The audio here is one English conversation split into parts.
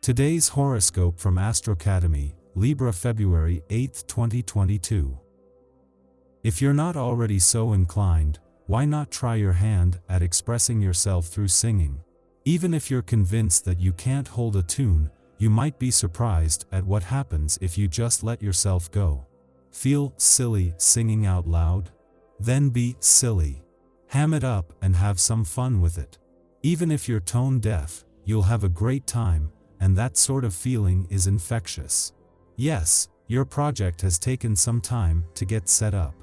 Today's horoscope from Astrocademy, Libra February 8, 2022. If you're not already so inclined, why not try your hand at expressing yourself through singing? Even if you're convinced that you can't hold a tune, you might be surprised at what happens if you just let yourself go. Feel silly singing out loud? Then be silly. Ham it up and have some fun with it. Even if you're tone deaf, you'll have a great time, and that sort of feeling is infectious. Yes, your project has taken some time to get set up.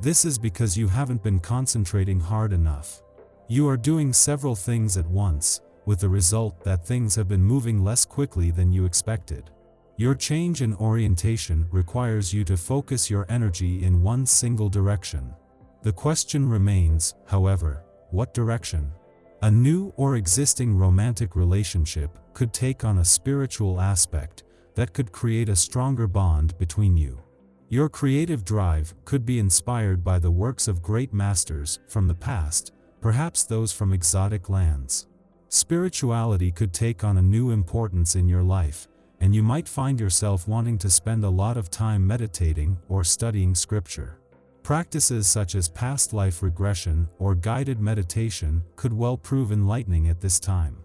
This is because you haven't been concentrating hard enough. You are doing several things at once, with the result that things have been moving less quickly than you expected. Your change in orientation requires you to focus your energy in one single direction. The question remains, however, what direction? A new or existing romantic relationship could take on a spiritual aspect that could create a stronger bond between you. Your creative drive could be inspired by the works of great masters from the past, perhaps those from exotic lands. Spirituality could take on a new importance in your life, and you might find yourself wanting to spend a lot of time meditating or studying scripture. Practices such as past life regression or guided meditation could well prove enlightening at this time.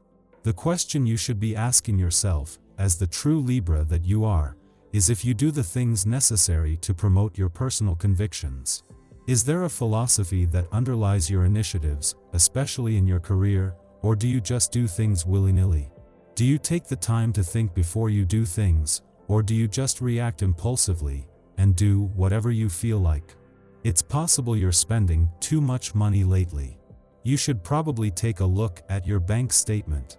The question you should be asking yourself, as the true Libra that you are, is if you do the things necessary to promote your personal convictions. Is there a philosophy that underlies your initiatives, especially in your career, or do you just do things willy-nilly? Do you take the time to think before you do things, or do you just react impulsively and do whatever you feel like? It's possible you're spending too much money lately. You should probably take a look at your bank statement.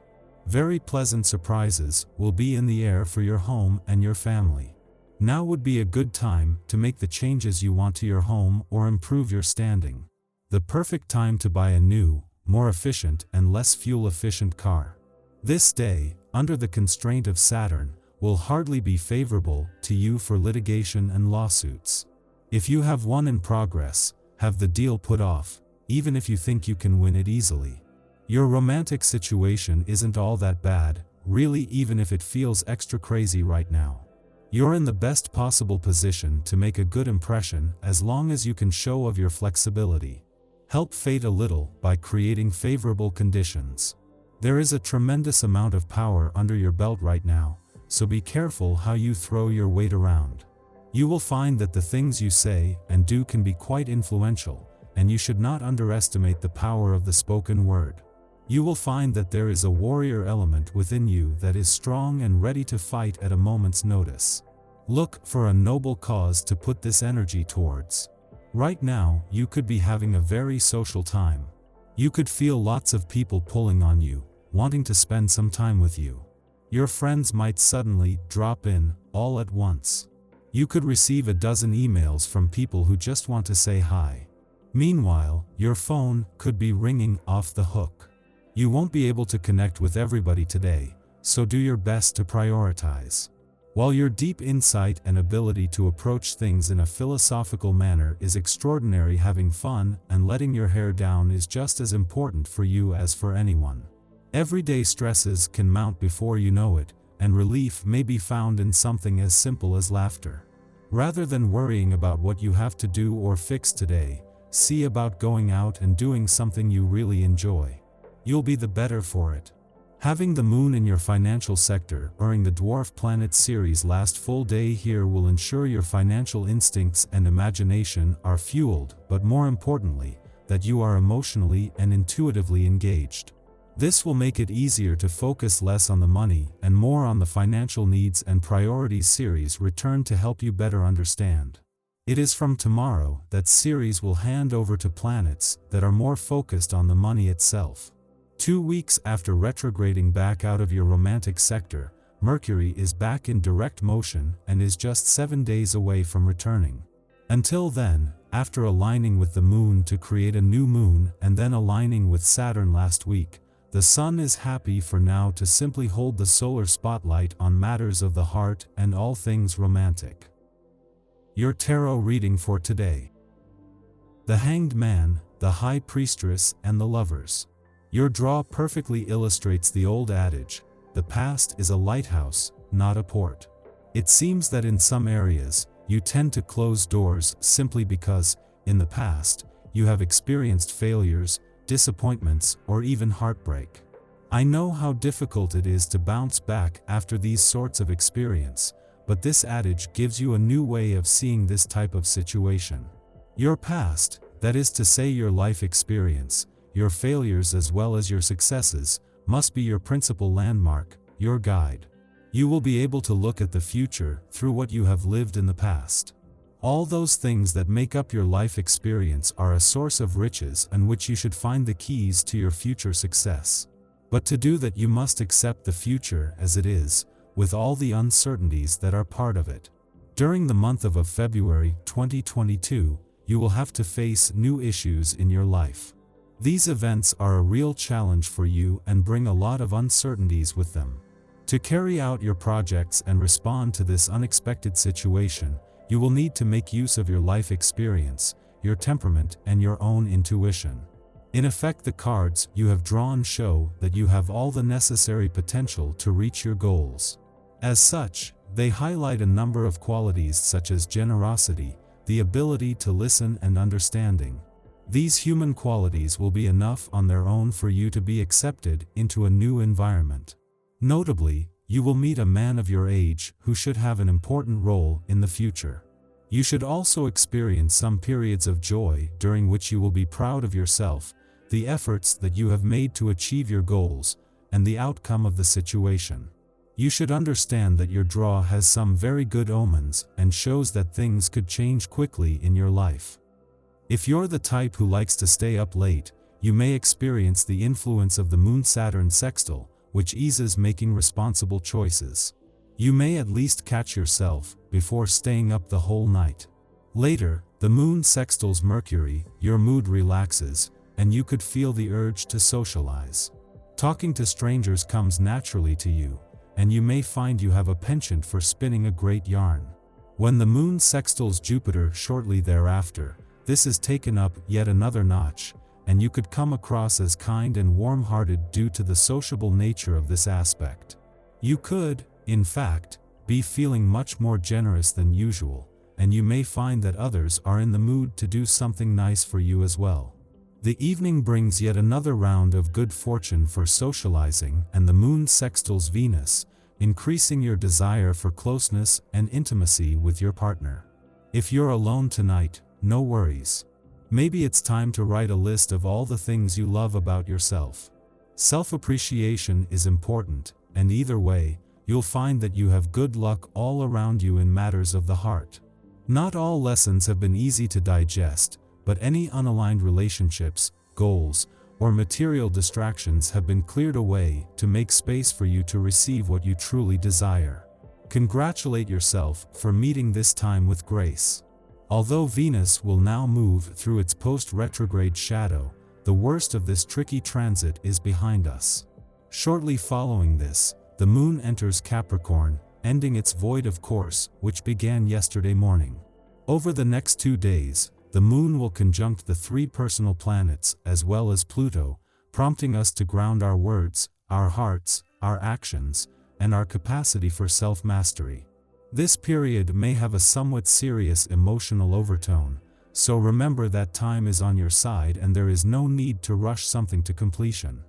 Very pleasant surprises will be in the air for your home and your family. Now would be a good time to make the changes you want to your home or improve your standing. The perfect time to buy a new, more efficient and less fuel-efficient car. This day, under the constraint of Saturn, will hardly be favorable to you for litigation and lawsuits. If you have one in progress, have the deal put off, even if you think you can win it easily. Your romantic situation isn't all that bad, really, even if it feels extra crazy right now. You're in the best possible position to make a good impression as long as you can show of your flexibility. Help fate a little by creating favorable conditions. There is a tremendous amount of power under your belt right now, so be careful how you throw your weight around. You will find that the things you say and do can be quite influential, and you should not underestimate the power of the spoken word. You will find that there is a warrior element within you that is strong and ready to fight at a moment's notice. Look for a noble cause to put this energy towards. Right now, you could be having a very social time. You could feel lots of people pulling on you, wanting to spend some time with you. Your friends might suddenly drop in, all at once. You could receive a dozen emails from people who just want to say hi. Meanwhile, your phone could be ringing off the hook. You won't be able to connect with everybody today, so do your best to prioritize. While your deep insight and ability to approach things in a philosophical manner is extraordinary, having fun and letting your hair down is just as important for you as for anyone. Everyday stresses can mount before you know it, and relief may be found in something as simple as laughter. Rather than worrying about what you have to do or fix today, see about going out and doing something you really enjoy. You'll be the better for it. Having the moon in your financial sector during the dwarf planet series last full day here will ensure your financial instincts and imagination are fueled, but more importantly, that you are emotionally and intuitively engaged. This will make it easier to focus less on the money and more on the financial needs and priorities series return to help you better understand. It is from tomorrow that Ceres will hand over to planets that are more focused on the money itself. 2 weeks after retrograding back out of your romantic sector, Mercury is back in direct motion and is just 7 days away from returning. Until then, after aligning with the moon to create a new moon and then aligning with Saturn last week, the Sun is happy for now to simply hold the solar spotlight on matters of the heart and all things romantic. Your tarot reading for today. The Hanged Man, the High Priestess, and the Lovers. Your draw perfectly illustrates the old adage, the past is a lighthouse, not a port. It seems that in some areas, you tend to close doors simply because, in the past, you have experienced failures, disappointments, or even heartbreak. I know how difficult it is to bounce back after these sorts of experience, but this adage gives you a new way of seeing this type of situation. Your past, that is to say your life experience, your failures as well as your successes, must be your principal landmark, your guide. You will be able to look at the future through what you have lived in the past. All those things that make up your life experience are a source of riches in which you should find the keys to your future success. But to do that you must accept the future as it is, with all the uncertainties that are part of it. During the month of February 2022, you will have to face new issues in your life. These events are a real challenge for you and bring a lot of uncertainties with them. To carry out your projects and respond to this unexpected situation, you will need to make use of your life experience, your temperament, and your own intuition. In effect, the cards you have drawn show that you have all the necessary potential to reach your goals. As such, they highlight a number of qualities such as generosity, the ability to listen, and understanding. These human qualities will be enough on their own for you to be accepted into a new environment. Notably, you will meet a man of your age who should have an important role in the future. You should also experience some periods of joy during which you will be proud of yourself, the efforts that you have made to achieve your goals, and the outcome of the situation. You should understand that your draw has some very good omens and shows that things could change quickly in your life. If you're the type who likes to stay up late, you may experience the influence of the Moon-Saturn sextile, which eases making responsible choices. You may at least catch yourself before staying up the whole night. Later, the Moon sextiles Mercury, your mood relaxes, and you could feel the urge to socialize. Talking to strangers comes naturally to you, and you may find you have a penchant for spinning a great yarn. When the Moon sextiles Jupiter shortly thereafter, this is taken up yet another notch, and you could come across as kind and warm-hearted due to the sociable nature of this aspect. You could, in fact, be feeling much more generous than usual, and you may find that others are in the mood to do something nice for you as well. The evening brings yet another round of good fortune for socializing, and the Moon sextiles Venus, increasing your desire for closeness and intimacy with your partner. If you're alone tonight, no worries. Maybe it's time to write a list of all the things you love about yourself. Self-appreciation is important, and either way, you'll find that you have good luck all around you in matters of the heart. Not all lessons have been easy to digest, but any unaligned relationships, goals, or material distractions have been cleared away to make space for you to receive what you truly desire. Congratulate yourself for meeting this time with grace. Although Venus will now move through its post-retrograde shadow, the worst of this tricky transit is behind us. Shortly following this, the Moon enters Capricorn, ending its void of course, which began yesterday morning. Over the next 2 days, the Moon will conjunct the 3 personal planets as well as Pluto, prompting us to ground our words, our hearts, our actions, and our capacity for self-mastery. This period may have a somewhat serious emotional overtone, so remember that time is on your side and there is no need to rush something to completion.